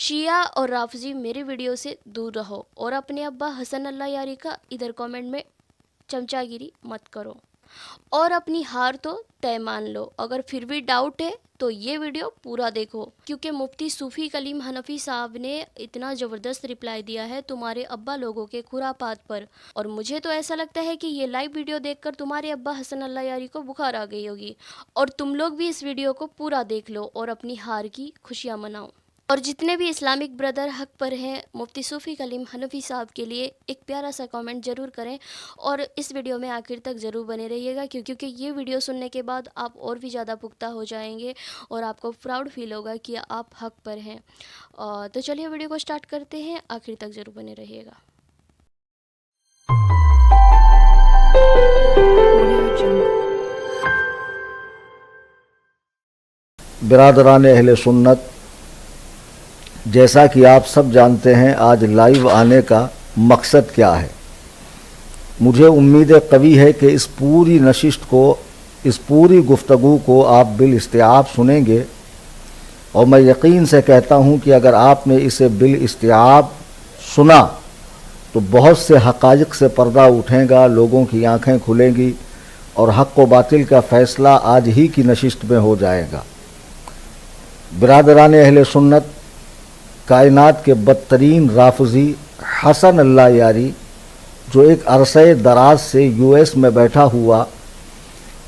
شیعہ اور رافضی میری ویڈیو سے دور رہو اور اپنے ابا حسن اللہ یاری کا ادھر کامنٹ میں چمچا گیری مت کرو اور اپنی ہار تو طے مان لو۔ اگر پھر بھی ڈاؤٹ ہے تو یہ ویڈیو پورا دیکھو، کیونکہ مفتی صوفی کلیم حنفی صاحب نے اتنا زبردست رپلائی دیا ہے تمہارے ابا لوگوں کے خرافات پر، اور مجھے تو ایسا لگتا ہے کہ یہ لائیو ویڈیو دیکھ کر تمہارے ابا حسن اللہ یاری کو بخار آ گئی ہوگی، اور تم لوگ بھی اس ویڈیو کو پورا دیکھ لو اور اپنی ہار کی خوشیاں مناؤ۔ اور جتنے بھی اسلامک بردر حق پر ہیں، مفتی صوفی کلیم حنفی صاحب کے لیے ایک پیارا سا کامنٹ ضرور کریں، اور اس ویڈیو میں آخر تک ضرور بنے رہیے گا، کیونکہ یہ ویڈیو سننے کے بعد آپ اور بھی زیادہ پختہ ہو جائیں گے اور آپ کو پراؤڈ فیل ہوگا کہ آپ حق پر ہیں۔ تو چلیے ویڈیو کو سٹارٹ کرتے ہیں، آخر تک ضرور بنے رہیے گا۔ برادران اہل سنت، جیسا کہ آپ سب جانتے ہیں آج لائیو آنے کا مقصد کیا ہے۔ مجھے امید قوی ہے کہ اس پوری نشست کو، اس پوری گفتگو کو آپ بالاستیعاب سنیں گے، اور میں یقین سے کہتا ہوں کہ اگر آپ نے اسے بالاستیعاب سنا تو بہت سے حقائق سے پردہ اٹھے گا، لوگوں کی آنکھیں کھلیں گی اور حق و باطل کا فیصلہ آج ہی کی نشست میں ہو جائے گا۔ برادران اہل سنت، کائنات کے بدترین رافضی حسن اللہ یاری، جو ایک عرصہ دراز سے یو ایس میں بیٹھا ہوا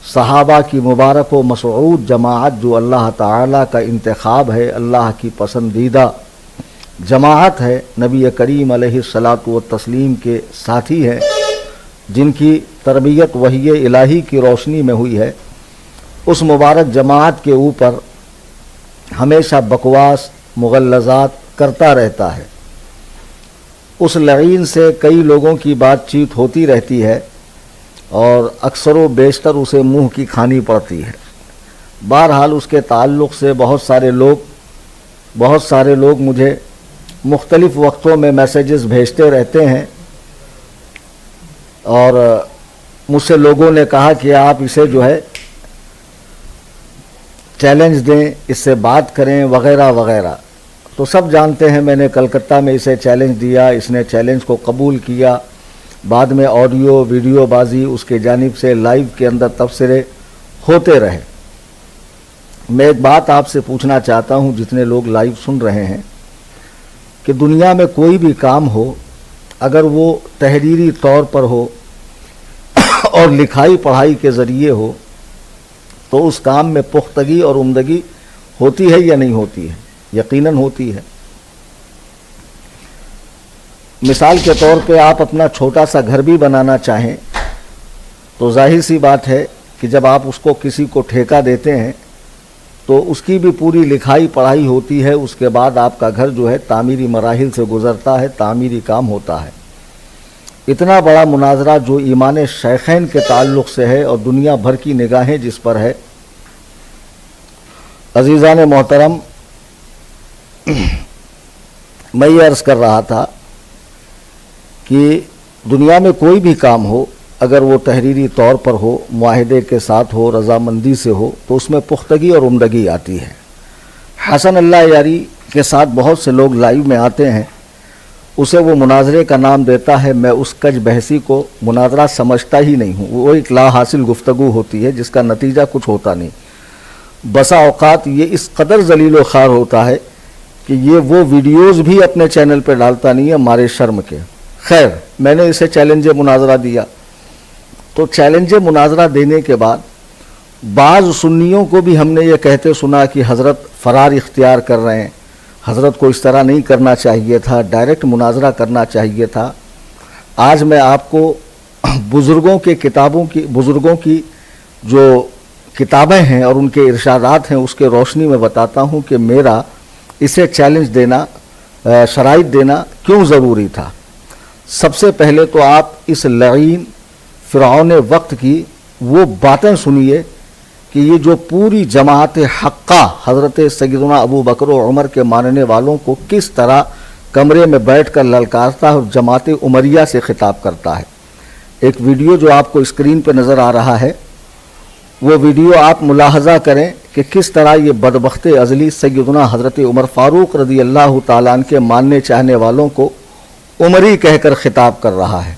صحابہ کی مبارک و مسعود جماعت، جو اللہ تعالیٰ کا انتخاب ہے، اللہ کی پسندیدہ جماعت ہے، نبی کریم علیہ الصلاۃ والتسلیم کے ساتھی ہیں، جن کی تربیت وحی الہی کی روشنی میں ہوئی ہے، اس مبارک جماعت کے اوپر ہمیشہ بکواس مغلظات کرتا رہتا ہے۔ اس لعین سے کئی لوگوں کی بات چیت ہوتی رہتی ہے اور اکثر و بیشتر اسے منہ کی کھانی پڑتی ہے۔ بہرحال اس کے تعلق سے بہت سارے لوگ مجھے مختلف وقتوں میں میسیجز بھیجتے رہتے ہیں، اور مجھ سے لوگوں نے کہا کہ آپ اسے جو ہے چیلنج دیں، اس سے بات کریں وغیرہ وغیرہ۔ تو سب جانتے ہیں میں نے کلکتہ میں اسے چیلنج دیا، اس نے چیلنج کو قبول کیا، بعد میں آڈیو ویڈیو بازی اس کے جانب سے لائیو کے اندر تبصرے ہوتے رہے۔ میں ایک بات آپ سے پوچھنا چاہتا ہوں، جتنے لوگ لائیو سن رہے ہیں، کہ دنیا میں کوئی بھی کام ہو، اگر وہ تحریری طور پر ہو اور لکھائی پڑھائی کے ذریعے ہو، تو اس کام میں پختگی اور عمدگی ہوتی ہے یا نہیں ہوتی ہے؟ یقیناً ہوتی ہے۔ مثال کے طور پہ آپ اپنا چھوٹا سا گھر بھی بنانا چاہیں تو ظاہر سی بات ہے کہ جب آپ اس کو کسی کو ٹھیکہ دیتے ہیں تو اس کی بھی پوری لکھائی پڑھائی ہوتی ہے، اس کے بعد آپ کا گھر جو ہے تعمیری مراحل سے گزرتا ہے، تعمیری کام ہوتا ہے۔ اتنا بڑا مناظرہ جو ایمان شیخین کے تعلق سے ہے اور دنیا بھر کی نگاہیں جس پر ہے، عزیزان محترم، میں یہ عرض کر رہا تھا کہ دنیا میں کوئی بھی کام ہو، اگر وہ تحریری طور پر ہو، معاہدے کے ساتھ ہو، رضامندی سے ہو، تو اس میں پختگی اور عمدگی آتی ہے۔ حسن اللہ یاری کے ساتھ بہت سے لوگ لائیو میں آتے ہیں، اسے وہ مناظرے کا نام دیتا ہے، میں اس کج بحثی کو مناظرہ سمجھتا ہی نہیں ہوں، وہ ایک لا حاصل گفتگو ہوتی ہے جس کا نتیجہ کچھ ہوتا نہیں۔ بسا اوقات یہ اس قدر ذلیل و خوار ہوتا ہے کہ یہ وہ ویڈیوز بھی اپنے چینل پہ ڈالتا نہیں ہے مارے شرم کے۔ خیر، میں نے اسے چیلنج مناظرہ دیا، تو چیلنج مناظرہ دینے کے بعد بعض سنیوں کو بھی ہم نے یہ کہتے سنا کہ حضرت فرار اختیار کر رہے ہیں، حضرت کو اس طرح نہیں کرنا چاہیے تھا، ڈائریکٹ مناظرہ کرنا چاہیے تھا۔ آج میں آپ کو بزرگوں کی جو کتابیں ہیں اور ان کے ارشادات ہیں، اس کے روشنی میں بتاتا ہوں کہ میرا اسے چیلنج دینا، شرائط دینا کیوں ضروری تھا۔ سب سے پہلے تو آپ اس لعین فرعون وقت کی وہ باتیں سنیے کہ یہ جو پوری جماعت حقہ حضرت سیدنا ابو بکر و عمر کے ماننے والوں کو کس طرح کمرے میں بیٹھ کر للکارتا ہے اور جماعت عمریہ سے خطاب کرتا ہے۔ ایک ویڈیو جو آپ کو اسکرین پہ نظر آ رہا ہے، وہ ویڈیو آپ ملاحظہ کریں کہ کس طرح یہ بدبخت ازلی سیدنا حضرت عمر فاروق رضی اللہ تعالیٰ عنہ کے ماننے چاہنے والوں کو عمری کہہ کر خطاب کر رہا ہے.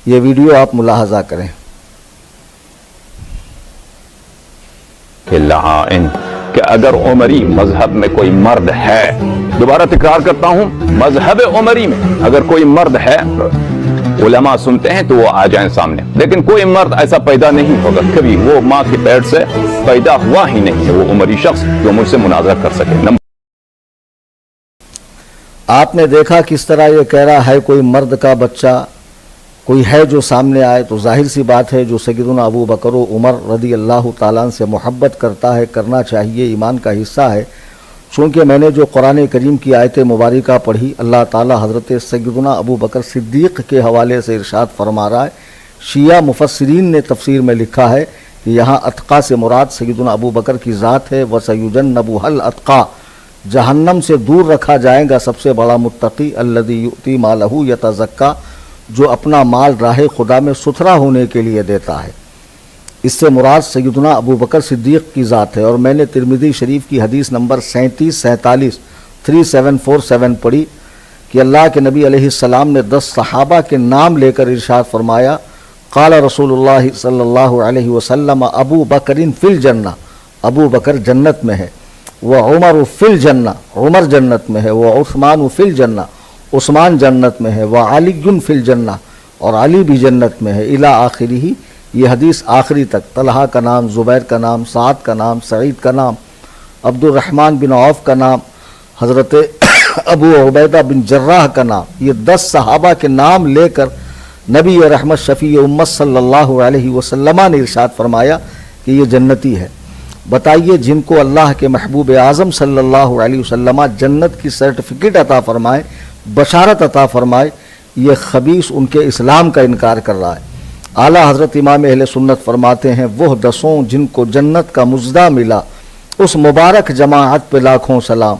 یہ ویڈیو آپ ملاحظہ کریں. لعائن کہ اگر عمری مذہب میں کوئی مرد ہے، دوبارہ تکرار کرتا ہوں، مذہب عمری میں اگر کوئی مرد ہے، علماء سنتے ہیں تو وہ آ جائیں سامنے، لیکن کوئی مرد ایسا پیدا نہیں ہوگا کبھی، وہ ماں کے پیٹ سے پیدا ہوا ہی نہیں ہے وہ عمری شخص جو مجھ سے مناظرہ کر سکے. آپ نے دیکھا کس طرح یہ کہہ رہا ہے کوئی مرد کا بچہ کوئی ہے جو سامنے آئے، تو ظاہر سی بات ہے جو سیدنا ابو بکر و عمر رضی اللہ تعالیٰ عنہ سے محبت کرتا ہے، کرنا چاہیے، ایمان کا حصہ ہے. چونکہ میں نے جو قرآن کریم کی آیت مبارکہ پڑھی، اللہ تعالیٰ حضرت سیدنا ابو بکر صدیق کے حوالے سے ارشاد فرما رہا ہے. شیعہ مفسرین نے تفسیر میں لکھا ہے کہ یہاں اتقا سے مراد سیدنا ابو بکر کی ذات ہے. وَسَيُجَنَّبُهَا الْأَتْقَى، جہنم سے دور رکھا جائے گا سب سے بڑا متقی، الَّذِي يُؤْتِي مَالَهُ يَتَزَكَّى، جو اپنا مال راہ خدا میں ستھرا ہونے کے لیے دیتا ہے. اس سے مراد سیدنا ابو بکر صدیق کی ذات ہے. اور میں نے ترمذی شریف کی حدیث نمبر 3747 پڑھی کہ اللہ کے نبی علیہ السلام نے 10 صحابہ کے نام لے کر ارشاد فرمایا، قال رسول اللہ صلی اللہ علیہ وسلم ابو بکر فی الجنہ، ابو بکر جنت میں ہے، وعمر فی الجنہ، عمر جنت میں ہے، وعثمان فی الجنہ، عثمان جنت میں ہے، وعلی فی الجنہ، اور علی بھی جنت میں ہے، الی آخرہ. یہ حدیث آخری تک، طلحہ کا نام، زبیر کا نام، سعد کا نام، سعید کا نام، عبد الرحمن بن عوف کا نام، حضرت ابو عبیدہ بن جراح کا نام، یہ 10 صحابہ کے نام لے کر نبی رحمت شفیع امت صلی اللہ علیہ وسلم نے ارشاد فرمایا کہ یہ جنتی ہے. بتائیے جن کو اللہ کے محبوب اعظم صلی اللہ علیہ وسلم جنت کی سرٹیفکیٹ عطا فرمائے، بشارت عطا فرمائے، یہ خبیث ان کے اسلام کا انکار کر رہا ہے. اعلیٰ حضرت امام اہل سنت فرماتے ہیں وہ 10 جن کو جنت کا مژدہ ملا، اس مبارک جماعت پہ لاکھوں سلام.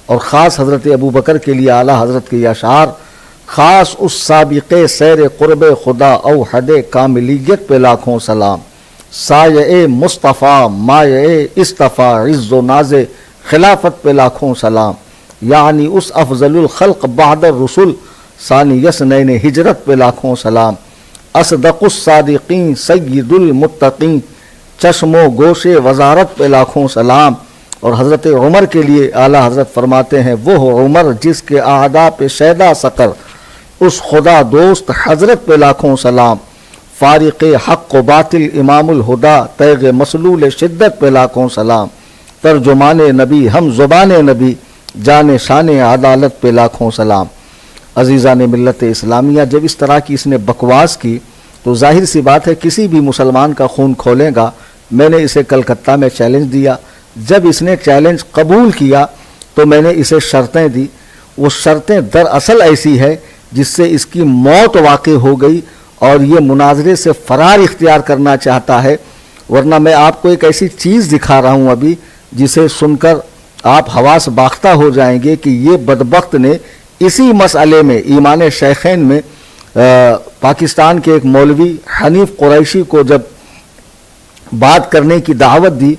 اور خاص حضرت ابو بکر کے لیے اعلیٰ حضرت کے یہ اشعار، خاص اس سابق سیر قرب خدا او حد کاملیت پہ لاکھوں سلام. سایہ مصطفیٰ مایہ اصطفیٰ عز و ناز خلافت پہ لاکھوں سلام. یعنی اس افضل الخلق بعد الرسل ثانی یسنین ہجرت پہ لاکھوں سلام. اصدق الصادقین سید المتقین چشم و گوش وزارت پہ لاکھوں سلام. اور حضرت عمر کے لیے اعلیٰ حضرت فرماتے ہیں وہ عمر جس کے اعداء پہ شیدا سقر، اس خدا دوست حضرت پہ لاکھوں سلام. فارق حق و باطل امام الہدا تیغ مسلول شدت پہ لاکھوں سلام. ترجمان نبی ہم زبان نبی جان شان عدالت پہ لاکھوں سلام. عزیزان ملت اسلامیہ، جب اس طرح کی اس نے بکواس کی تو ظاہر سی بات ہے کسی بھی مسلمان کا خون کھولے گا. میں نے اسے کلکتہ میں چیلنج دیا، جب اس نے چیلنج قبول کیا تو میں نے اسے شرطیں دی. وہ شرطیں دراصل ایسی ہے جس سے اس کی موت واقع ہو گئی اور یہ مناظرے سے فرار اختیار کرنا چاہتا ہے. ورنہ میں آپ کو ایک ایسی چیز دکھا رہا ہوں ابھی جسے سن کر آپ حواس باختہ ہو جائیں گے کہ یہ بدبخت نے اسی مسئلے میں ایمان شیخین میں پاکستان کے ایک مولوی حنیف قریشی کو جب بات کرنے کی دعوت دی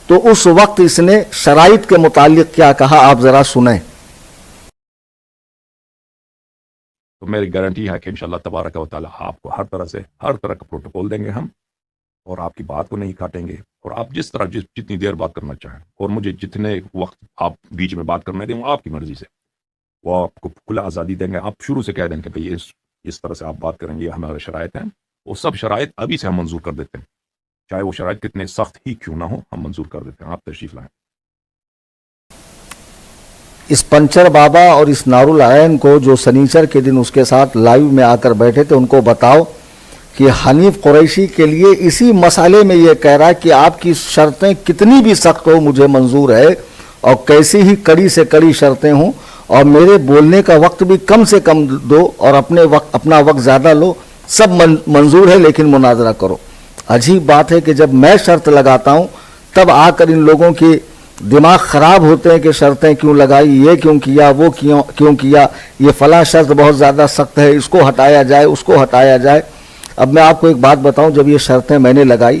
تو اس وقت اس نے شرائط کے متعلق کیا کہا، آپ ذرا سنیں. تو میری گارنٹی ہے کہ انشاءاللہ تبارک و تعالی آپ کو ہر طرح کا پروٹوکول دیں گے ہم، اور آپ کی بات کو نہیں کاٹیں گے، اور آپ جس طرح جتنی دیر بات کرنا چاہیں، اور مجھے جتنے وقت آپ بیچ میں بات کرنے دیں وہ آپ کی مرضی سے، وہ آپ کو کھلا آزادی دیں گے. آپ شروع سے کہہ دیں کہ بھئی اس طرح سے آپ بات کریں گے، ہمارے شرائط ہیں، وہ سب شرائط ابھی سے ہم منظور کر دیتے ہیں، چاہے وہ شرائط کتنے سخت ہی کیوں نہ ہو، ہم منظور کر دیتے ہیں. آپ تشریف لائیں. اس پنچر بابا اور اس نارالعین کو جو سنیچر کے دن اس کے ساتھ لائیو میں آ کر بیٹھے تھے، ان کو بتاؤ کہ حنیف قریشی کے لیے اسی مسئلے میں یہ کہہ رہا ہے کہ آپ کی شرطیں کتنی بھی سخت ہو مجھے منظور ہے، اور کیسی ہی کڑی سے کڑی شرطیں ہوں، اور میرے بولنے کا وقت بھی کم سے کم دو اور اپنا وقت زیادہ لو، سب منظور ہے، لیکن مناظرہ کرو. عجیب بات ہے کہ جب میں شرط لگاتا ہوں تب آ کر ان لوگوں کے دماغ خراب ہوتے ہیں کہ شرطیں کیوں لگائی، یہ کیوں کیا، وہ کیوں کیا، یہ فلاں شرط بہت زیادہ سخت ہے، اس کو ہٹایا جائے، اس کو ہٹایا جائے. اب میں آپ کو ایک بات بتاؤں، جب یہ شرطیں میں نے لگائی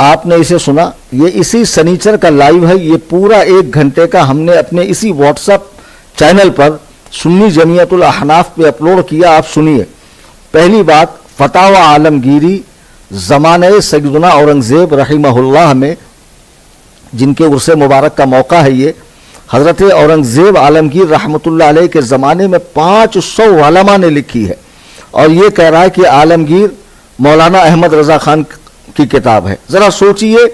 آپ نے اسے سنا, یہ اسی سنیچر کا لائیو ہے, یہ پورا 1 گھنٹے کا ہم نے اپنے اسی واٹس ایپ چینل پر سنی جمعیت الاحناف پہ اپلوڈ کیا, آپ سنیے. پہلی بات, فتاوی عالمگیری زمانہ سیدنا اورنگزیب رحمہ اللہ میں, جن کے عرص مبارک کا موقع ہے یہ, حضرت اورنگزیب عالمگیر رحمۃ اللہ علیہ کے زمانے میں 500 علماء نے لکھی ہے, اور یہ کہہ رہا ہے کہ عالمگیر مولانا احمد رضا خان کی کتاب ہے. ذرا سوچئے,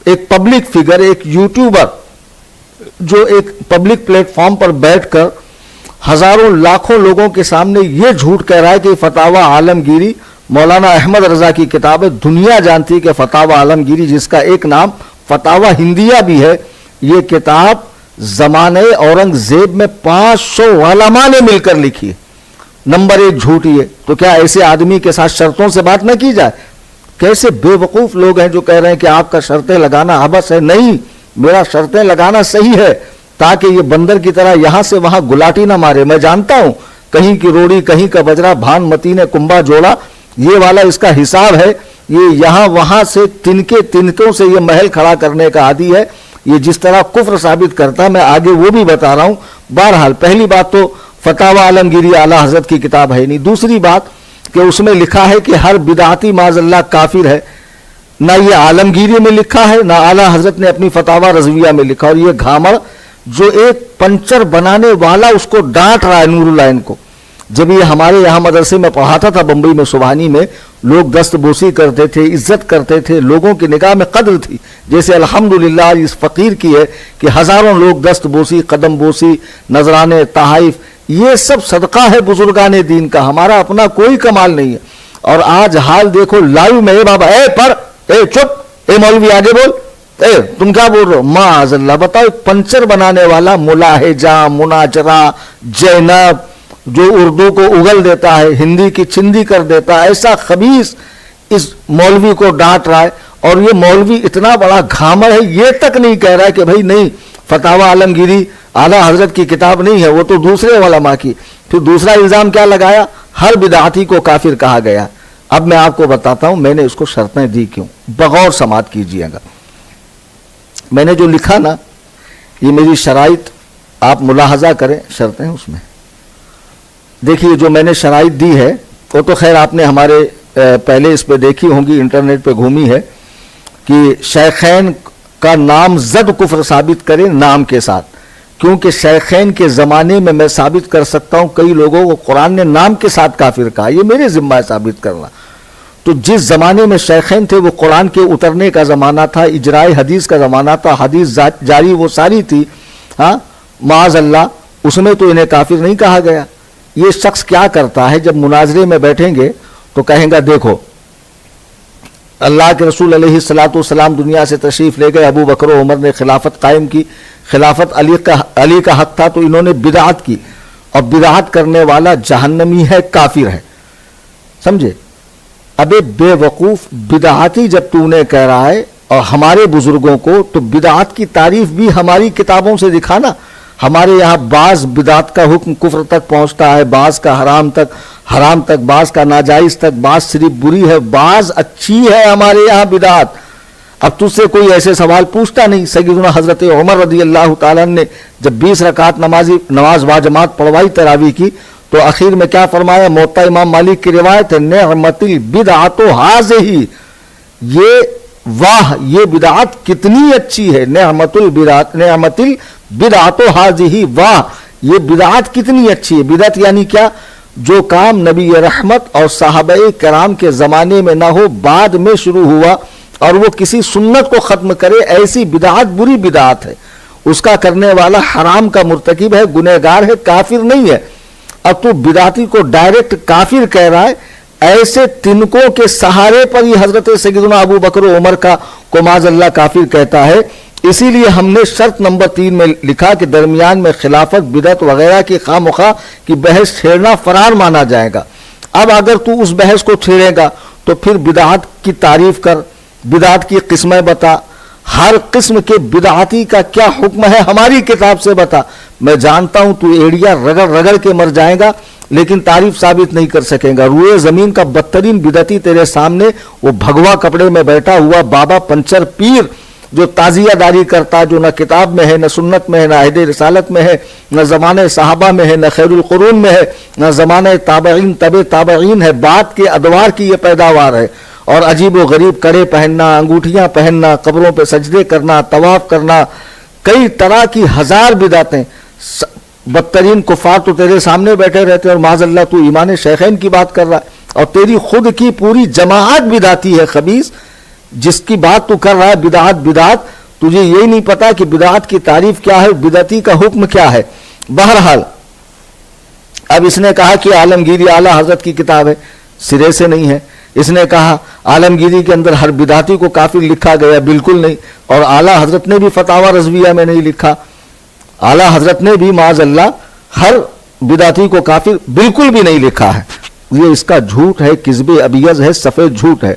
ایک پبلک فگر, ایک یوٹیوبر جو ایک پبلک پلیٹ فارم پر بیٹھ کر ہزاروں لاکھوں لوگوں کے سامنے یہ جھوٹ کہہ رہا ہے کہ فتاوی عالمگیری مولانا احمد رضا کی کتاب ہے. دنیا جانتی ہے کہ فتاوی عالمگیری, جس کا ایک نام فتاوی ہندیہ بھی ہے, یہ کتاب زمانہ اورنگزیب میں 500 علماء نے مل کر لکھی ہے. نمبر 1 جھوٹ یہ. تو کیا ایسے آدمی کے ساتھ شرطوں سے بات نہ کی جائے؟ کیسے بے وقوف لوگ ہیں جو کہہ رہے ہیں کہ آپ کا شرطیں لگانا عبث ہے. نہیں, میرا شرطیں لگانا صحیح ہے, تاکہ یہ بندر کی طرح یہاں سے وہاں گلاٹی نہ مارے. میں جانتا ہوں کہیں کی روڑی, کہیں کا بجرا, بھان متی نے کنبا جوڑا, یہ والا اس کا حساب ہے. یہ یہاں وہاں سے تنکوں سے یہ محل کھڑا کرنے کا عادی ہے. یہ جس طرح کفر ثابت کرتا ہے, میں آگے وہ بھی بتا رہا ہوں. بہرحال پہلی بات تو فتاوی عالمگیری اعلی حضرت کی کتاب ہے نہیں. دوسری بات کہ اس میں لکھا ہے کہ ہر بدعتی معاذ اللہ کافر ہے. نہ یہ عالمگیری میں لکھا ہے, نہ اعلی حضرت نے اپنی فتاوی رضویہ میں لکھا. اور یہ گھامر جو ایک پنچر بنانے والا اس کو ڈانٹ رہا ہے نور العین کو. جب یہ ہمارے یہاں مدرسے میں پڑھاتا تھا بمبئی میں سبحانی میں, لوگ دست بوسی کرتے تھے, عزت کرتے تھے, لوگوں کی نگاہ میں قدر تھی. جیسے الحمدللہ اس فقیر کی ہے کہ ہزاروں لوگ دست بوسی, قدم بوسی, نذرانے, تحائف, یہ سب صدقہ ہے بزرگان دین کا. ہمارا اپنا کوئی کمال نہیں ہے. اور آج حال دیکھو لائیو میں, اے بابا اے پڑھ, اے چپ, اے مولوی آگے بول, اے تم کیا بول رہے ہو, معاذ اللہ. بتاؤ, پنچر بنانے والا ملاحجہ, مناجرہ, جینب, جو اردو کو اگل دیتا ہے, ہندی کی چندی کر دیتا ہے, ایسا خبیث اس مولوی کو ڈانٹ رہا ہے. اور یہ مولوی اتنا بڑا گھامر ہے, یہ تک نہیں کہہ رہا ہے کہ بھائی نہیں, فتاوی عالمگیری اعلی حضرت کی کتاب نہیں ہے, وہ تو دوسرے علماء کی. پھر دوسرا الزام کیا لگایا, ہر بدعتی کو کافر کہا گیا. اب میں آپ کو بتاتا ہوں میں نے اس کو شرطیں دی کیوں, بغور سماعت کیجیے گا. میں نے جو لکھا نا, یہ میری شرائط آپ ملاحظہ کریں, شرطیں اس میں دیکھیے. جو میں نے شرائط دی ہے وہ تو خیر آپ نے ہمارے پہلے اس پہ دیکھی ہوں گی, انٹرنیٹ پہ گھومی ہے, کہ شیخین کا نام زد کفر ثابت کرے نام کے ساتھ. کیونکہ شیخین کے زمانے میں میں ثابت کر سکتا ہوں کئی لوگوں کو قرآن نے نام کے ساتھ کافر کہا, یہ میرے ذمہ ہے ثابت کرنا. تو جس زمانے میں شیخین تھے وہ قرآن کے اترنے کا زمانہ تھا, اجرائے حدیث کا زمانہ تھا, حدیث جاری وہ ساری تھی, ہاں معاذ اللہ, اس میں تو انہیں کافر نہیں کہا گیا. یہ شخص کیا کرتا ہے, جب مناظرے میں بیٹھیں گے تو کہیں گا دیکھو اللہ کے رسول علیہ الصلوۃ والسلام دنیا سے تشریف لے گئے, ابو بکر و عمر نے خلافت قائم کی, خلافت علی کا حق تھا تو انہوں نے بدعت کی, اور بدعت کرنے والا جہنمی ہے, کافر ہے. سمجھے؟ ابے بے وقوف, بدعتی جب تو نے کہہ رہا ہے اور ہمارے بزرگوں کو, تو بدعت کی تعریف بھی ہماری کتابوں سے دکھانا. ہمارے یہاں بعض بدعت کا حکم کفر تک پہنچتا ہے, بعض کا حرام تک, بعض کا ناجائز تک, بعض صرف بری ہے, بعض اچھی ہے ہمارے یہاں بدعت. اب تجھ سے کوئی ایسے سوال پوچھتا نہیں. سیدنا حضرت عمر رضی اللہ تعالیٰ نے جب 20 رکعت نماز واجماعت پڑھوائی تراویح کی, تو اخیر میں کیا فرمایا؟ موطا امام مالک کی روایت ہے, نعمت البدعۃ ھذہ, یہ واہ یہ بدعت کتنی اچھی ہے, نعمت البدعۃ ھذہ, واہ یہ بدعت کتنی اچھی ہے. بدعت یعنی کیا؟ جو کام نبی رحمت اور صحابہ کرام کے زمانے میں نہ ہو, بعد میں شروع ہوا, اور وہ کسی سنت کو ختم کرے, ایسی بدعت بری بدعت ہے. اس کا کرنے والا حرام کا مرتکب ہے, گنہگار ہے, کافر نہیں ہے. اب تو بدعتی کو ڈائریکٹ کافر کہہ رہا ہے. ایسے تنکوں کے سہارے پر ہی حضرت سیدنا ابو بکر و عمر کو معاذ اللہ کافر کہتا ہے. اسی لیے ہم نے شرط نمبر 3 میں لکھا کہ درمیان میں خلافت, بدعت وغیرہ کی خواہ مخواہ کی بحث چھیڑنا فرار مانا جائے گا. اب اگر تو اس بحث کو چھیڑے گا تو پھر بدعت کی تعریف کر, بدعت کی قسمیں بتا, ہر قسم کے بدعتی کا کیا حکم ہے ہماری کتاب سے بتا. میں جانتا ہوں تو ایڑیا رگڑ رگڑ کے مر جائے گا, لیکن تعریف ثابت نہیں کر سکیں گا. روئے زمین کا بدترین بدعتی تیرے سامنے وہ بھگوا کپڑے میں بیٹھا ہوا بابا پنچر پیر جو تعزیہ داری کرتا، جو نہ کتاب میں ہے، نہ سنت میں ہے، نہ عہد رسالت میں ہے، نہ زمانہ صحابہ میں ہے، نہ خیر القرون میں ہے، نہ زمانہ تابعین تبع تابعین ہے. بات کے ادوار کی یہ پیداوار ہے. اور عجیب و غریب کڑے پہننا، انگوٹھیاں پہننا، قبروں پہ سجدے کرنا، طواف کرنا، کئی طرح کی ہزار بدعتیں. بدترین کفار تو تیرے سامنے بیٹھے رہتے ہیں اور معاذ اللہ تو ایمان شیخین کی بات کر رہا ہے. اور تیری خود کی پوری جماعت بدعتی ہے خبیث. جس کی بات تو کر رہا ہے بدعت بدعت، تجھے یہی نہیں پتا کہ بدعت کی تعریف کیا ہے، بدعتی کا حکم کیا ہے. بہرحال اب اس نے کہا کہ عالمگیری اعلیٰ حضرت کی کتاب ہے، سرے سے نہیں ہے. اس نے کہا عالمگیری کے اندر ہر بدعتی کو کافر لکھا گیا، بالکل نہیں. اور اعلیٰ حضرت نے بھی فتاوی رضویہ میں نہیں لکھا. اعلیٰ حضرت نے بھی معاذ اللہ ہر بدعتی کو کافر بالکل بھی نہیں لکھا ہے. یہ اس کا جھوٹ ہے، کذب ابیض ہے، سفید جھوٹ ہے.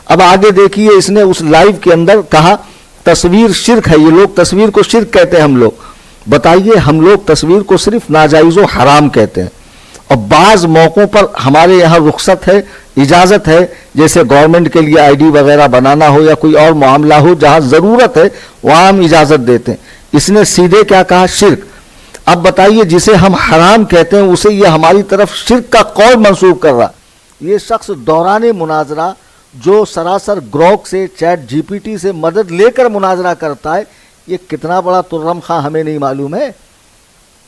اب آگے دیکھیے اس نے اس لائیو کے اندر کہا تصویر شرک ہے. یہ لوگ تصویر کو شرک کہتے ہیں. ہم لوگ بتائیے، ہم لوگ تصویر کو صرف ناجائز و حرام کہتے ہیں. اور بعض موقعوں پر ہمارے یہاں رخصت ہے، اجازت ہے، جیسے گورنمنٹ کے لیے آئی ڈی وغیرہ بنانا ہو یا کوئی اور معاملہ ہو جہاں ضرورت ہے وہاں ہم اجازت دیتے ہیں. اس نے سیدھے کیا کہا؟ شرک. اب بتائیے جسے ہم حرام کہتے ہیں اسے یہ ہماری طرف شرک کا قول منسوب کر رہا. یہ شخص دوران مناظرہ جو سراسر گروک سے چیٹ جی پی ٹی سے مدد لے کر مناظرہ کرتا ہے، یہ کتنا بڑا ترم خواہ ہمیں نہیں معلوم ہے.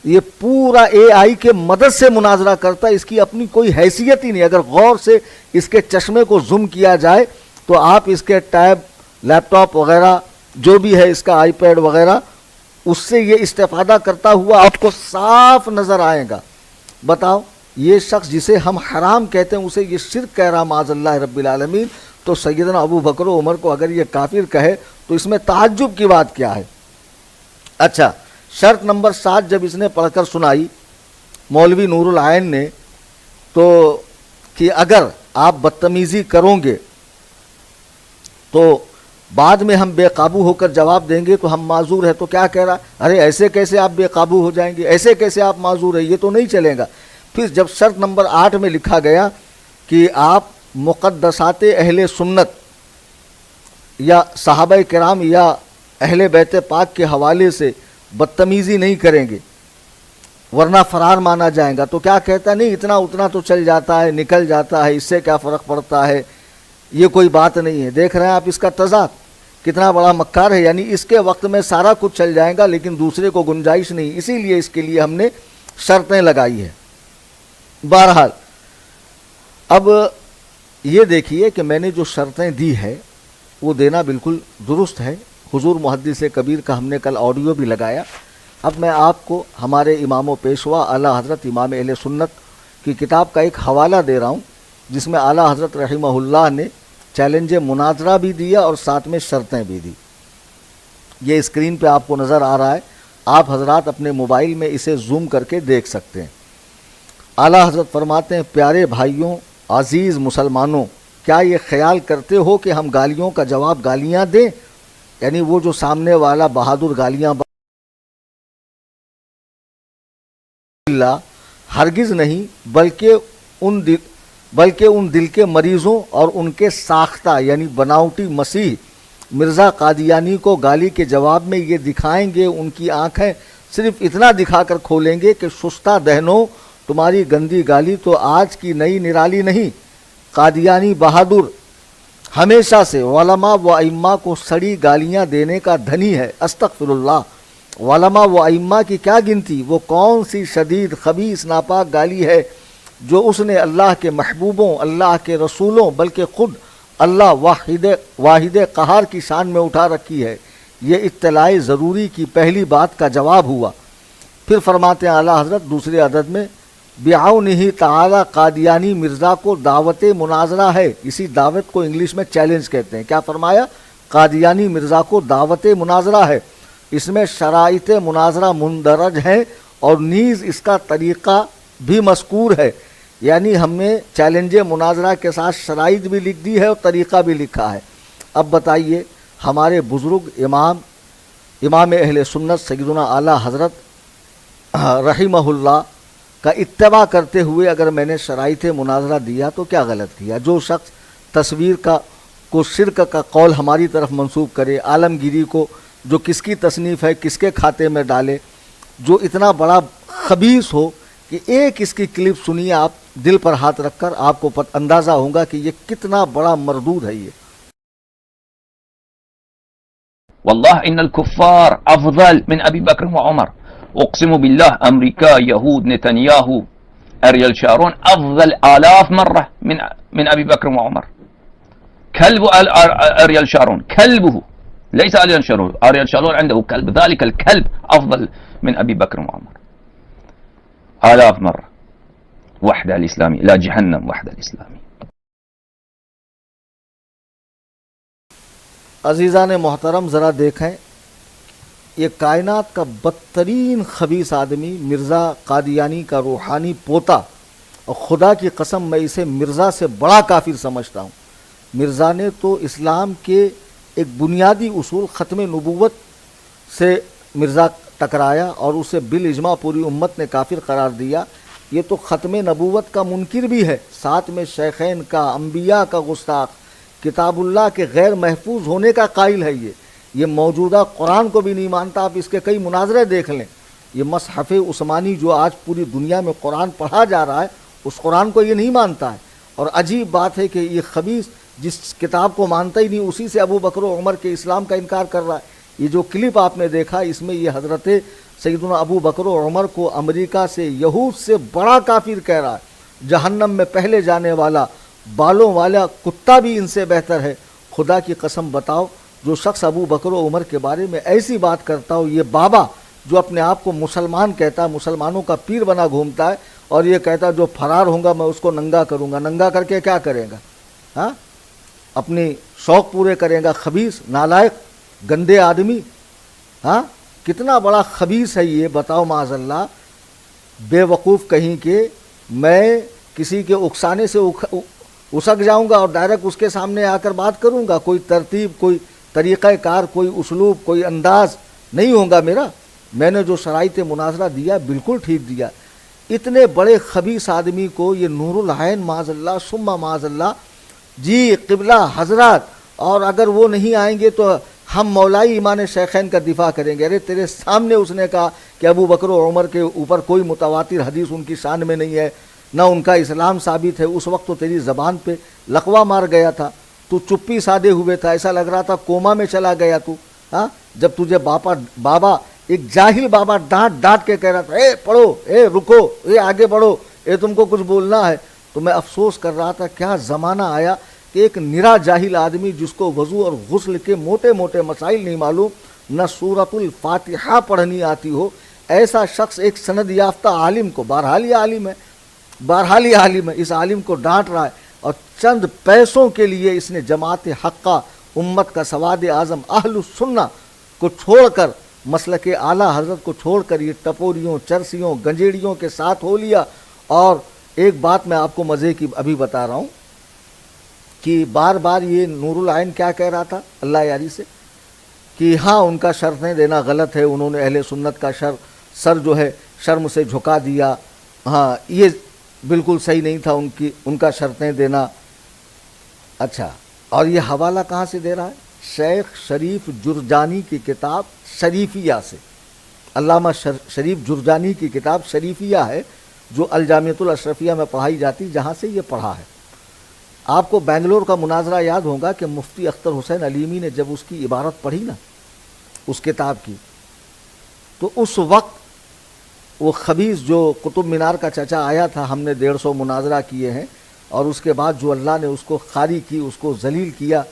یہ پورا اے آئی کے مدد سے مناظرہ کرتا ہے. اس کی اپنی کوئی حیثیت ہی نہیں. اگر غور سے اس کے چشمے کو زوم کیا جائے تو آپ اس کے ٹیب، لیپ ٹاپ وغیرہ جو بھی ہے، اس کا آئی پیڈ وغیرہ، اس سے یہ استفادہ کرتا ہوا آپ کو صاف نظر آئے گا. بتاؤ، یہ شخص جسے ہم حرام کہتے ہیں اسے یہ شرک کہہ رہا معاذ اللہ رب العالمین. تو سیدنا ابو بکر و عمر کو اگر یہ کافر کہے تو اس میں تعجب کی بات کیا ہے؟ اچھا، شرط نمبر 7 جب اس نے پڑھ کر سنائی مولوی نور العین نے، تو کہ اگر آپ بدتمیزی کرو گے تو بعد میں ہم بے قابو ہو کر جواب دیں گے تو ہم معذور ہیں. تو کیا کہہ رہا؟ ارے ایسے کیسے آپ بے قابو ہو جائیں گے، ایسے کیسے آپ معذور ہیں، یہ تو نہیں چلے گا. پھر جب شرط نمبر 8 میں لکھا گیا کہ آپ مقدسات اہل سنت یا صحابہ کرام یا اہل بیت پاک کے حوالے سے بدتمیزی نہیں کریں گے ورنہ فرار مانا جائے گا، تو کیا کہتا؟ نہیں، اتنا اتنا تو چل جاتا ہے، نکل جاتا ہے، اس سے کیا فرق پڑتا ہے، یہ کوئی بات نہیں ہے. دیکھ رہے ہیں آپ اس کا تضاد کتنا بڑا مکار ہے. یعنی اس کے وقت میں سارا کچھ چل جائے گا لیکن دوسرے کو گنجائش نہیں. اسی لیے اس کے لیے ہم نے شرطیں لگائی ہیں. بہرحال اب یہ دیکھیے کہ میں نے جو شرطیں دی ہے وہ دینا بالکل درست ہے. حضور محدث کبیر کا ہم نے کل آڈیو بھی لگایا. اب میں آپ کو ہمارے امام و پیشوا اعلیٰ حضرت امام اہل سنت کی کتاب کا ایک حوالہ دے رہا ہوں جس میں اعلیٰ حضرت رحمہ اللہ نے چیلنج مناظرہ بھی دیا اور ساتھ میں شرطیں بھی دی. یہ اسکرین پہ آپ کو نظر آ رہا ہے، آپ حضرات اپنے موبائل میں اسے زوم کر کے دیکھ سکتے ہیں. اعلیٰ حضرت فرماتے ہیں، پیارے بھائیوں، عزیز مسلمانوں، کیا یہ خیال کرتے ہو کہ ہم گالیوں کا جواب گالیاں دیں؟ یعنی وہ جو سامنے والا بہادر گالیاں اللہ ہرگز نہیں، بلکہ ان دل کے مریضوں اور ان کے ساختہ یعنی بناوٹی مسیح مرزا قادیانی کو گالی کے جواب میں یہ دکھائیں گے، ان کی آنکھیں صرف اتنا دکھا کر کھولیں گے کہ شستہ دہنوں، تمہاری گندی گالی تو آج کی نئی نرالی نہیں. قادیانی بہادر ہمیشہ سے علماء و ائمہ کو سڑی گالیاں دینے کا دھنی ہے. استغفر اللہ. علماء و ائمہ کی کیا گنتی؟ وہ کون سی شدید خبیث ناپاک گالی ہے جو اس نے اللہ کے محبوبوں، اللہ کے رسولوں، بلکہ خود اللہ واحد قہار کی شان میں اٹھا رکھی ہے. یہ اطلاع ضروری کی پہلی بات کا جواب ہوا. پھر فرماتے ہیں اعلیٰ حضرت دوسرے عدد میں، بعونہ تعالی قادیانی مرزا کو دعوت مناظرہ ہے. اسی دعوت کو انگلش میں چیلنج کہتے ہیں. کیا فرمایا؟ قادیانی مرزا کو دعوت مناظرہ ہے. اس میں شرائط مناظرہ مندرج ہیں اور نیز اس کا طریقہ بھی مذکور ہے. یعنی ہم نے چیلنج مناظرہ کے ساتھ شرائط بھی لکھ دی ہے اور طریقہ بھی لکھا ہے. اب بتائیے، ہمارے بزرگ امام اہل سنت سیدنا اعلیٰ حضرت رحمہ اللہ کا اتباع کرتے ہوئے اگر میں نے شرائط مناظرہ دیا تو کیا غلط کیا؟ جو شخص تصویر کو شرک کا قول ہماری طرف منسوب کرے، عالمگیری کو جو کس کی تصنیف ہے کس کے کھاتے میں ڈالے، جو اتنا بڑا خبیث ہو کہ ایک اس کی کلپ سنیے آپ دل پر ہاتھ رکھ کر، آپ کو اندازہ ہوگا کہ یہ کتنا بڑا مردود ہے۔ یہ والله إن الكفار أفضل من أبي بكر وعمر. أقسم بالله أمريكا، يهود، نتنياهو، أريل شارون أفضل آلاف مرة من أبي بكر وعمر. كلب أريل شارون، كلبه ليس أريل شارون، أريل شارون عنده كلب، ذلك الكلب أفضل من أبي بكر وعمر آلاف مرة. وحدة الإسلامي لا جهنم، وحدة الإسلامي. عزیزان محترم ذرا دیکھیں، یہ کائنات کا بدترین خبیث آدمی مرزا قادیانی کا روحانی پوتا، اور خدا کی قسم میں اسے مرزا سے بڑا کافر سمجھتا ہوں۔ مرزا نے تو اسلام کے ایک بنیادی اصول ختم نبوت سے مرزا ٹکرایا اور اسے بالاجماع پوری امت نے کافر قرار دیا۔ یہ تو ختم نبوت کا منکر بھی ہے، ساتھ میں شیخین کا، انبیاء کا گستاخ، کتاب اللہ کے غیر محفوظ ہونے کا قائل ہے۔ یہ موجودہ قرآن کو بھی نہیں مانتا۔ آپ اس کے کئی مناظرے دیکھ لیں۔ یہ مصحف عثمانی جو آج پوری دنیا میں قرآن پڑھا جا رہا ہے، اس قرآن کو یہ نہیں مانتا ہے۔ اور عجیب بات ہے کہ یہ خبیث جس کتاب کو مانتا ہی نہیں، اسی سے ابو بکر و عمر کے اسلام کا انکار کر رہا ہے۔ یہ جو کلپ آپ نے دیکھا، اس میں یہ حضرت سیدنا ابو بکر و عمر کو امریکہ سے، یہود سے بڑا کافر کہہ رہا ہے۔ جہنم میں پہلے جانے والا بالوں والا کتا بھی ان سے بہتر ہے۔ خدا کی قسم بتاؤ، جو شخص ابو بکر و عمر کے بارے میں ایسی بات کرتا ہو، یہ بابا جو اپنے آپ کو مسلمان کہتا ہے، مسلمانوں کا پیر بنا گھومتا ہے، اور یہ کہتا ہے جو فرار ہوں گا میں اس کو ننگا کروں گا۔ ننگا کر کے کیا کرے گا؟ ہاں، اپنی شوق پورے کرے گا۔ خبیث، نالائق، گندے آدمی۔ ہاں، کتنا بڑا خبیث ہے یہ، بتاؤ معاذ اللہ۔ بے وقوف کہیں کہ میں کسی کے اکسانے سے اسک جاؤں گا اور ڈائریکٹ اس کے سامنے آ کر بات کروں گا؟ کوئی ترتیب، کوئی طریقہ کار، کوئی اسلوب، کوئی انداز نہیں ہوگا میرا۔ میں نے جو شرائط مناظرہ دیا بالکل ٹھیک دیا۔ اتنے بڑے خبیث آدمی کو یہ نور العین معاذ اللہ ثم معاذ اللہ، جی قبلہ حضرات، اور اگر وہ نہیں آئیں گے تو ہم مولائی ایمان شیخین کا دفاع کریں گے۔ ارے تیرے سامنے اس نے کہا کہ ابو بکر و عمر کے اوپر کوئی متواتر حدیث ان کی شان میں نہیں ہے، نہ ان کا اسلام ثابت ہے۔ اس وقت تو تیری زبان پہ لقوہ مار گیا تھا، تو چپی سادے ہوئے تھا، ایسا لگ رہا تھا کوما میں چلا گیا تو۔ ہاں، جب تجھے بابا ایک جاہل بابا ڈانٹ ڈانٹ کے کہہ رہا تھا، اے پڑھو، اے رکو، اے آگے بڑھو، اے تم کو کچھ بولنا ہے، تو میں افسوس کر رہا تھا کیا زمانہ آیا کہ ایک نرا جاہل آدمی جس کو وضو اور غسل کے موٹے موٹے مسائل نہیں معلوم، نہ سورۃ الفاتحہ پڑھنی آتی ہو، ایسا شخص ایک سند یافتہ عالم کو، بہرحال یہ عالم ہے، اس عالم کو ڈانٹ رہا ہے، اور چند پیسوں کے لیے اس نے جماعت حقہ، امت کا سواد اعظم اہل السنہ کو چھوڑ کر، مسلک اعلیٰ حضرت کو چھوڑ کر یہ ٹپوریوں، چرسیوں، گنجیڑیوں کے ساتھ ہو لیا۔ اور ایک بات میں آپ کو مزے کی ابھی بتا رہا ہوں کہ بار بار یہ نور العین کیا کہہ رہا تھا اللہ یاری سے کہ ہاں ان کا شرطیں دینا غلط ہے، انہوں نے اہل سنت کا سر جو ہے شرم سے جھکا دیا، ہاں یہ بالکل صحیح نہیں تھا ان کا شرطیں دینا۔ اچھا، اور یہ حوالہ کہاں سے دے رہا ہے؟ شیخ شریف جرجانی کی کتاب شریفیہ سے۔ علامہ شریف جرجانی کی کتاب شریفیہ ہے جو الجامعۃ الاشرفیہ میں پڑھائی جاتی، جہاں سے یہ پڑھا ہے۔ آپ کو بنگلور کا مناظرہ یاد ہوگا کہ مفتی اختر حسین علیمی نے جب اس کی عبارت پڑھی نا اس کتاب کی، تو اس وقت وہ خبیث جو قطب مینار کا چچا آیا تھا، ہم نے 150 مناظرہ کیے ہیں، اور اس کے بعد جو اللہ نے اس کو خاری کی، اس کو ذلیل کیا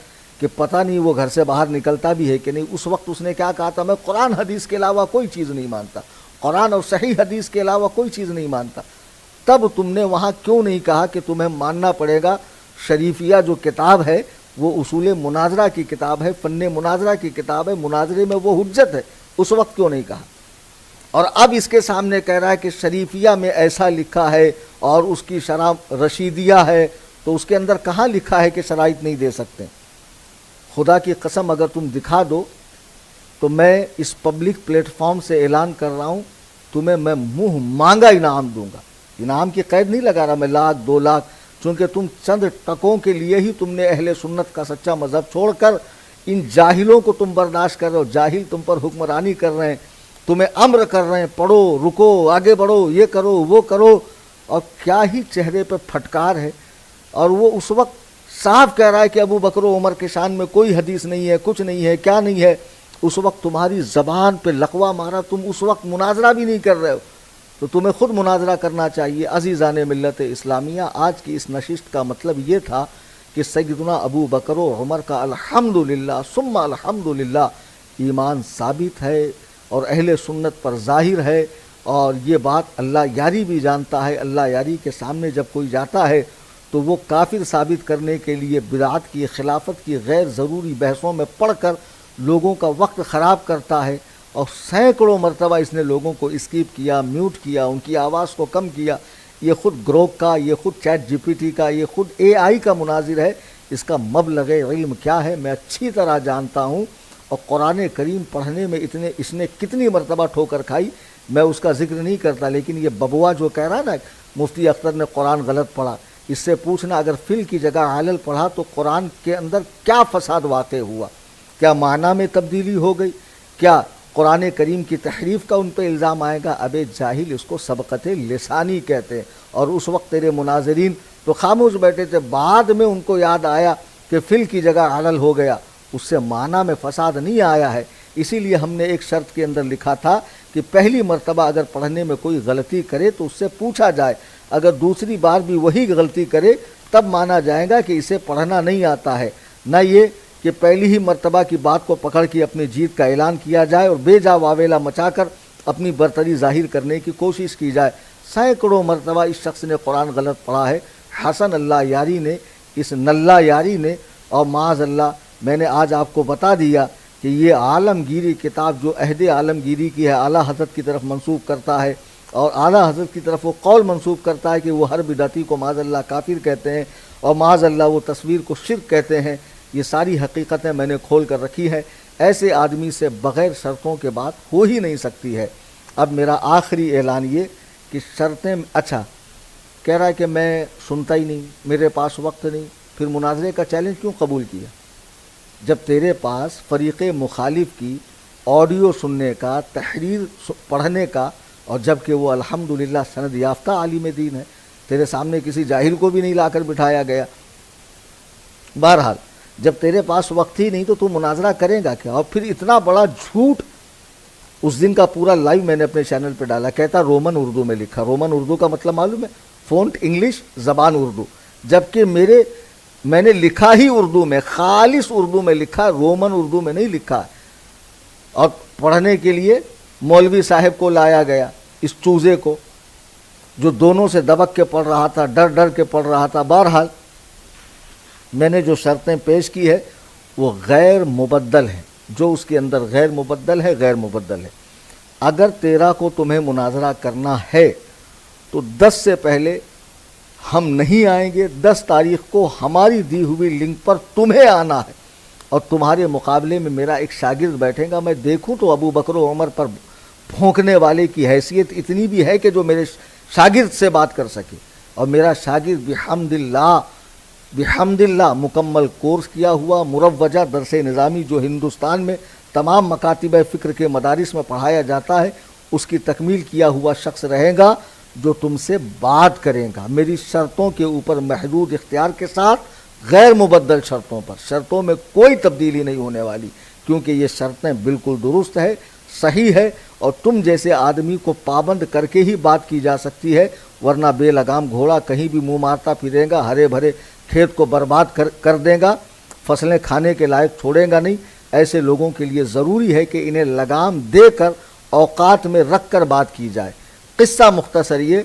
کہ پتہ نہیں وہ گھر سے باہر نکلتا بھی ہے کہ نہیں، اس وقت اس نے کیا کہا تھا؟ میں قرآن حدیث کے علاوہ کوئی چیز نہیں مانتا، قرآن اور صحیح حدیث کے علاوہ کوئی چیز نہیں مانتا۔ تب تم نے وہاں کیوں نہیں کہا کہ تمہیں ماننا پڑے گا شریفیہ جو کتاب ہے وہ اصول مناظرہ کی کتاب ہے، فن مناظرہ کی کتاب ہے، مناظرے میں وہ حجت ہے؟ اس وقت کیوں نہیں کہا؟ اور اب اس کے سامنے کہہ رہا ہے کہ شریفیہ میں ایسا لکھا ہے اور اس کی شرح رشیدیہ ہے، تو اس کے اندر کہاں لکھا ہے کہ شرائط نہیں دے سکتے؟ خدا کی قسم اگر تم دکھا دو تو میں اس پبلک پلیٹ فارم سے اعلان کر رہا ہوں، تمہیں میں منہ مانگا انعام دوں گا۔ انعام کی قید نہیں لگا رہا میں 1,00,000 2,00,000، چونکہ تم چند ٹکوں کے لیے ہی تم نے اہل سنت کا سچا مذہب چھوڑ کر ان جاہلوں کو تم برداشت کر رہے ہو. جاہل تم پر حکمرانی کر رہے ہیں، تمہیں امر کر رہے ہیں پڑھو رکو آگے بڑھو یہ کرو وہ کرو، اور کیا ہی چہرے پہ پھٹکار ہے. اور وہ اس وقت صاف کہہ رہا ہے کہ ابو بکر و عمر کے شان میں کوئی حدیث نہیں ہے، کچھ نہیں ہے، کیا نہیں ہے. اس وقت تمہاری زبان پہ لقوہ مارا، تم اس وقت مناظرہ بھی نہیں کر رہے ہو، تو تمہیں خود مناظرہ کرنا چاہیے. عزیزان ملت اسلامیہ، آج کی اس نشست کا مطلب یہ تھا کہ سیدنا ابو بکر و عمر کا الحمدللہ ثم الحمدللہ ایمان ثابت ہے اور اہل سنت پر ظاہر ہے. اور یہ بات اللہ یاری بھی جانتا ہے. اللہ یاری کے سامنے جب کوئی جاتا ہے تو وہ کافر ثابت کرنے کے لیے بدعت کی خلافت کی غیر ضروری بحثوں میں پڑھ کر لوگوں کا وقت خراب کرتا ہے. اور سینکڑوں مرتبہ اس نے لوگوں کو اسکیپ کیا، میوٹ کیا، ان کی آواز کو کم کیا. یہ خود گروک کا، یہ خود چیٹ جی پی ٹی کا، یہ خود اے آئی کا مناظر ہے. اس کا مبلغ علم کیا ہے میں اچھی طرح جانتا ہوں. اور قرآن کریم پڑھنے میں اس نے کتنی مرتبہ ٹھوکر کھائی میں اس کا ذکر نہیں کرتا. لیکن یہ ببوا جو کہہ رہا نا مفتی اختر نے قرآن غلط پڑھا، اس سے پوچھنا اگر فل کی جگہ علل پڑھا تو قرآن کے اندر کیا فساد واقع ہوا؟ کیا معنی میں تبدیلی ہو گئی؟ کیا قرآن کریم کی تحریف کا ان پہ الزام آئے گا؟ ابے جاہل، اس کو سبقت لسانی کہتے ہیں. اور اس وقت تیرے مناظرین تو خاموش بیٹھے تھے، بعد میں ان کو یاد آیا کہ فل کی جگہ علل ہو گیا، اس سے معنی میں فساد نہیں آیا ہے. اسی لیے ہم نے ایک شرط کے اندر لکھا تھا کہ پہلی مرتبہ اگر پڑھنے میں کوئی غلطی کرے تو اس سے پوچھا جائے، اگر دوسری بار بھی وہی غلطی کرے تب مانا جائے گا کہ اسے پڑھنا نہیں آتا ہے. نہ یہ کہ پہلی ہی مرتبہ کی بات کو پکڑ کے اپنی جیت کا اعلان کیا جائے اور بے جا واویلا مچا کر اپنی برتری ظاہر کرنے کی کوشش کی جائے. سینکڑوں مرتبہ اس شخص نے قرآن غلط پڑھا ہے. حسن اللہ یاری نے، اس نلہ یاری نے، اور معاذ اللہ میں نے آج آپ کو بتا دیا کہ یہ عالمگیری کتاب جو عہد عالمگیری کی ہے اعلیٰ حضرت کی طرف منسوب کرتا ہے، اور اعلیٰ حضرت کی طرف وہ قول منسوب کرتا ہے کہ وہ ہر بدعتی کو معاذ اللہ کافر کہتے ہیں، اور معاذ اللہ وہ تصویر کو شرک کہتے ہیں. یہ ساری حقیقتیں میں نے کھول کر رکھی ہیں. ایسے آدمی سے بغیر شرطوں کے بات ہو ہی نہیں سکتی ہے. اب میرا آخری اعلان یہ کہ شرطیں، اچھا کہہ رہا ہے کہ میں سنتا ہی نہیں، میرے پاس وقت نہیں، پھر مناظرے کا چیلنج کیوں قبول کیا؟ جب تیرے پاس فریق مخالف کی آڈیو سننے کا، تحریر پڑھنے کا، اور جب کہ وہ الحمدللہ سند یافتہ عالم دین ہے، تیرے سامنے کسی جاہل کو بھی نہیں لا کر بٹھایا گیا. بہرحال جب تیرے پاس وقت ہی نہیں تو مناظرہ کرے گا کیا؟ اور پھر اتنا بڑا جھوٹ اس دن کا پورا لائیو میں نے اپنے چینل پہ ڈالا. کہتا رومن اردو میں لکھا. رومن اردو کا مطلب معلوم ہے؟ فونٹ انگلش، زبان اردو. جبکہ میں نے لکھا ہی اردو میں، خالص اردو میں لکھا، رومن اردو میں نہیں لکھا. اور پڑھنے کے لیے مولوی صاحب کو لایا گیا، اس چوزے کو جو دونوں سے دبک کے پڑھ رہا تھا، ڈر ڈر کے پڑھ رہا تھا. بہرحال میں نے جو شرطیں پیش کی ہے وہ غیر مبدل ہیں. جو اس کے اندر غیر مبدل ہے غیر مبدل ہے. اگر 13 کو تمہیں مناظرہ کرنا ہے تو 10 سے پہلے ہم نہیں آئیں گے. 10 تاریخ کو ہماری دی ہوئی لنک پر تمہیں آنا ہے، اور تمہارے مقابلے میں میرا ایک شاگرد بیٹھے گا. میں دیکھوں تو ابو بکر و عمر پر پھونکنے والے کی حیثیت اتنی بھی ہے کہ جو میرے شاگرد سے بات کر سکے. اور میرا شاگرد بحمداللہ مکمل کورس کیا ہوا مروجہ درس نظامی جو ہندوستان میں تمام مکاتب فکر کے مدارس میں پڑھایا جاتا ہے اس کی تکمیل کیا ہوا شخص رہے گا جو تم سے بات کرے گا میری شرطوں کے اوپر محدود اختیار کے ساتھ، غیر مبدل شرطوں پر. شرطوں میں کوئی تبدیلی نہیں ہونے والی، کیونکہ یہ شرطیں بالکل درست ہے، صحیح ہے. اور تم جیسے آدمی کو پابند کر کے ہی بات کی جا سکتی ہے، ورنہ بے لگام گھوڑا کہیں بھی منہ مارتا پھرے گا، ہرے بھرے کھیت کو برباد کر دے گا، فصلیں کھانے کے لائق چھوڑے گا نہیں. ایسے لوگوں کے لیے ضروری ہے کہ انہیں لگام دے کر اوقات میں رکھ کر بات کی جائے. قصہ مختصر یہ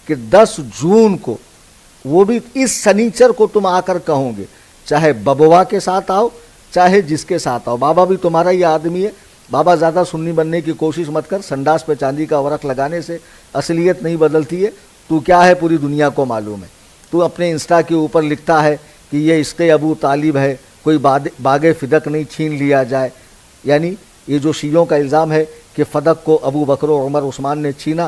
کہ 10 جون کو، وہ بھی اس سنیچر کو تم آ کر کہو گے، چاہے ببوا کے ساتھ آؤ چاہے جس کے ساتھ آؤ. بابا بھی تمہارا ہی آدمی ہے. بابا زیادہ سنی بننے کی کوشش مت کر، سنڈاس پہ چاندی کا ورق لگانے سے اصلیت نہیں بدلتی ہے. تو کیا ہے پوری دنیا کو معلوم ہے. تو اپنے انسٹا کے اوپر لکھتا ہے کہ یہ عشق ابو طالب ہے، کوئی باغ فدق نہیں چھین لیا جائے. یعنی یہ جو شیعوں کا الزام ہے کہ فدق کو ابو بکر و عمر عثمان نے چھینا،